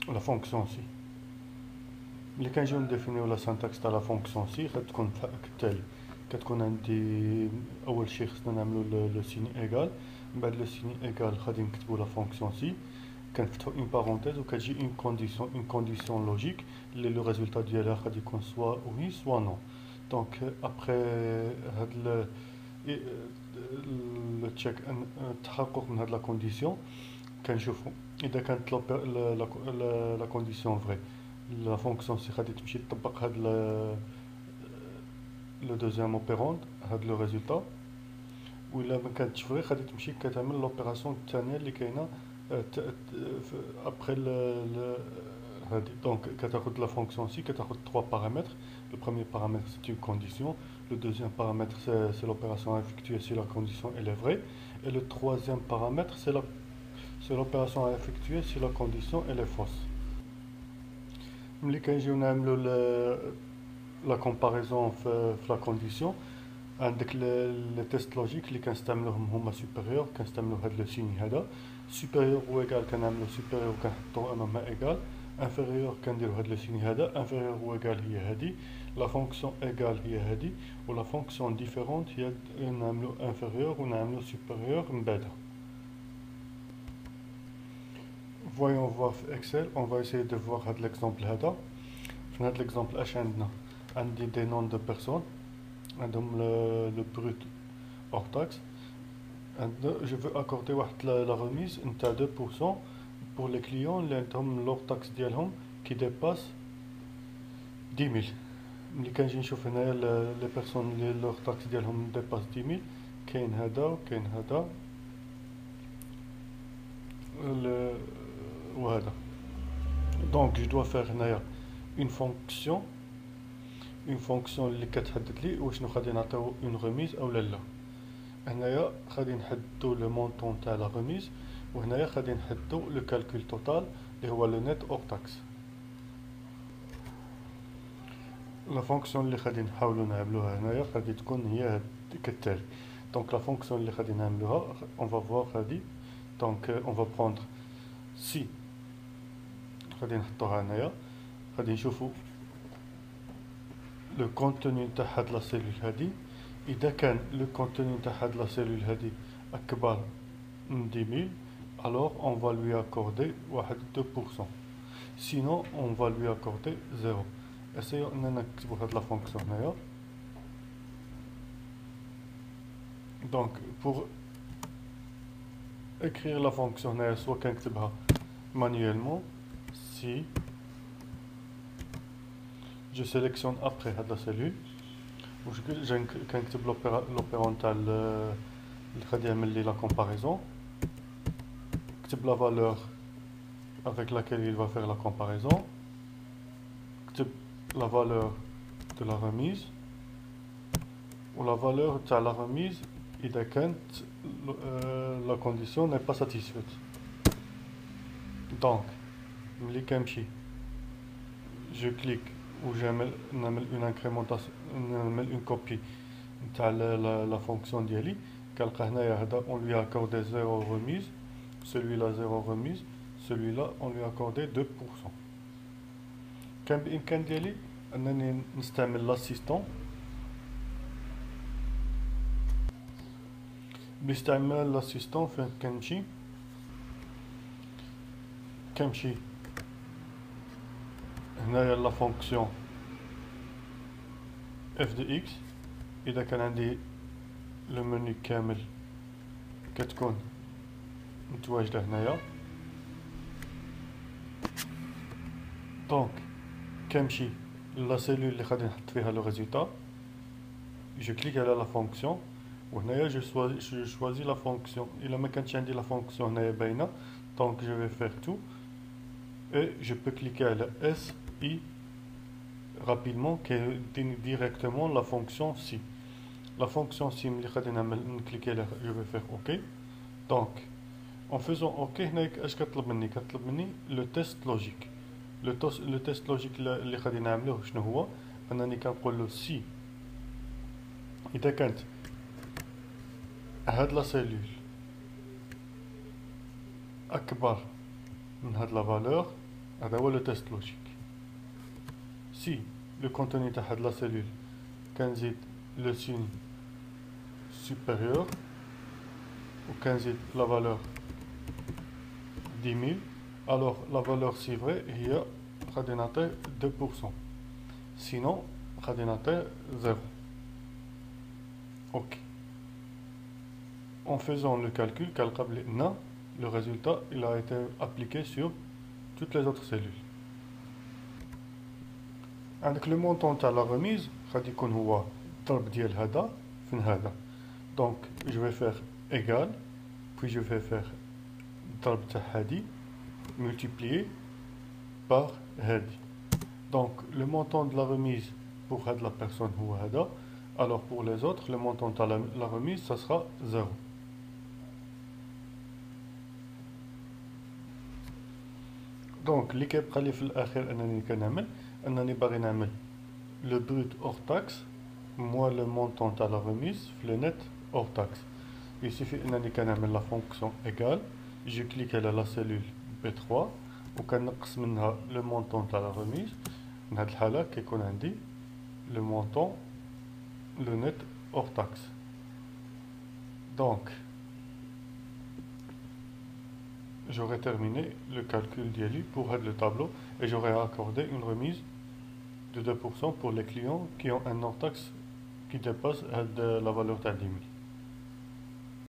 la fonction si. اللي كنجيو نديفينيو لا سانتاكس تاع لا فونكسيون سي غتكون كالتالي. كتكون عندي اول شيء خصنا نعملو لو سيني ايغال، من بعد لو سيني ايغال غادي نكتبو لا فونكسيون سي، كنفتحو اون بارونتيز وكتجي اون كونديسيون لوجيك اللي لو ريزولتا ديالها غادي يكون سوا وي سوا نو. دونك ابخي هاد لو تشيك التحقق من هاد لا كونديسيون كنشوفو اذا كانت لا كونديسيون فري لا فونكسيون سي غادي تمشي تطبق هاد لو دوزيام اوبيروند هاد لو ريزولتا، وإلا ما كانتش فري غادي تمشي كتعمل لوبيراسيون الثانيه اللي كاينه ابخي هادي. دونك كتاخد لا فونكسيون سي كتاخد 3 بارامتر. Le premier paramètre c'est une condition, le deuxième paramètre c'est l'opération à effectuer si la condition elle est vraie, et le troisième paramètre c'est l'opération à effectuer si la condition elle est fausse. ملي كنجيو نعملو لا كومباريزون في لا كونديسيون، عندك لي تيست لوجيك اللي كنستعملوهم هما سوبيريور، كنستعملو هاد لو سيني هذا سوبيريور و ايغال، كنعملو سوبيريور كنحطو امامها ايغال، انفيريور كنديرو هاد لو سيني هذا، انفيريور و ايغال هي هادي، لا فونكسيون ايغال هي هادي، و لا فونكسيون ديفيرونت هي نعملو انفيريور و نعملو سوبيريور من بعدها. Voyons voir Excel, on va essayer de voir l'exemple هذا. في هذا l'exemple اش عندنا؟ عندي des noms de personnes عندهم le brut hors taxe. Je veux accorder واحد la remise نتاع 2% pour les clients اللي عندهم l'hors taxe ديالهم qui dépasse 10 000. ملي كنجي نشوف هنايا لي بيرسون اللي l'hors taxe ديالهم ديباس 10 000 كاين هذا وكاين هذا وهذا. دونك جو دوا فيغ هنايا اون فونكسيون اللي كتحدد لي واش غادي نعطيو اون ريميز او لا. هنايا غادي نحددو لو مونطون تاع لا ريميز، وهنايا غادي نحددو لو كالكول توتال اللي هو لو نيت اور تاكس. لا فونكسيون اللي غادي نحاولو نعملوها هنايا غادي تكون هي كالتالي. دونك لا فونكسيون اللي غادي نعملوها اون فا فوار هادي. دونك اون فا بروندر سي غادي نحطوها هنايا، غادي نشوفو لو كونتوني تاع هاد لا سيلول هادي. اذا كان لو كونتوني تاع هاد لا سيلول هادي اكبر من 10 000 alors on va lui accorder واحد 2%. sinon on va lui accorder 0. essayons اننا نكتبو هاد لا فونكسيون هنايا. دونك pour écrire la fonction هنايا سوا كنكتبها manuellement si je sélectionne après هاد لا سيلول واش كنكتب لوبيرون تاع اللي غادي يعمل لي لا كومباريزون، كتب لا valeur avec laquelle il va faire la comparaison، كتب la valeur de la remise ou la valeur تاع la remise إذا كانت la condition n'est pas satisfaite. donc ملي كنمشي je clique ou نعمل une incrémentation نعمل une copie نتاع la fonction ديالي، كنلقى هنايا هذا on lui a accordé 0 remise، celui-là 0 remise، celui-là on lui a accordé 2%. كان بإمكان ديالي أنني نستعمل l'assistant باستعمال l'assistant. فين كنمشي هنايا لا فونكسيون اف دي اكس، اذا كان عندي لو منيو كامل كتكون متواجده هنايا. دونك كنمشي لا سيلول اللي غادي نحط فيها لو ريزولتا، جو كليك على لا فونكسيون وهنايا جو شوازي لا فونكسيون. الا ما كانتش عندي لا فونكسيون هنايا باينه دونك جو في فير تو et je peux cliquer à la SI rapidement qui est directement la fonction si. La fonction si cliquer là, je vais faire OK. donc en faisant OK اش كطلب مني le test logique. le test logique اللي غادي نعملوه شنو هو؟ انني كنقول له سي اذا كانت هاد لا سيلول اكبر من هاد لا فالور هذا هو le test logique. Si le contenu de la cellule كنزيد le signe supérieur ou كنزيد la valeur 10 000, alors la valeur chiffrée هي غادي نعطي 2%. Sinon غادي نعطي 0. Ok. En faisant le calcul, le résultat il a été appliqué sur toutes les autres cellules. Avec le montant de la remise, غادي يكون هو الضرب ديال هذا في هذا. Donc je vais faire égal, puis je vais faire الضرب تاع هادي multiplié par هادي. Donc le montant de la remise pour la personne هو هذا. Alors pour les autres, le montant de la remise, ça sera 0. Donc اللي كيبقى لي في الاخير انني باغي نعمل le brut hors taxe moins le montant de la remise في le net hors taxe. Il suffit انني كنعمل la fonction égale, je clique على la cellule B3 وكنقص منها le montant de la remise. في هذه الحالة كيكون عندي le montant le net hors taxe. Donc j'aurai terminé le calcul d'ILU pour le tableau et j'aurai accordé une remise de 2% pour les clients qui ont un hors taxe qui dépasse la valeur de 10 000.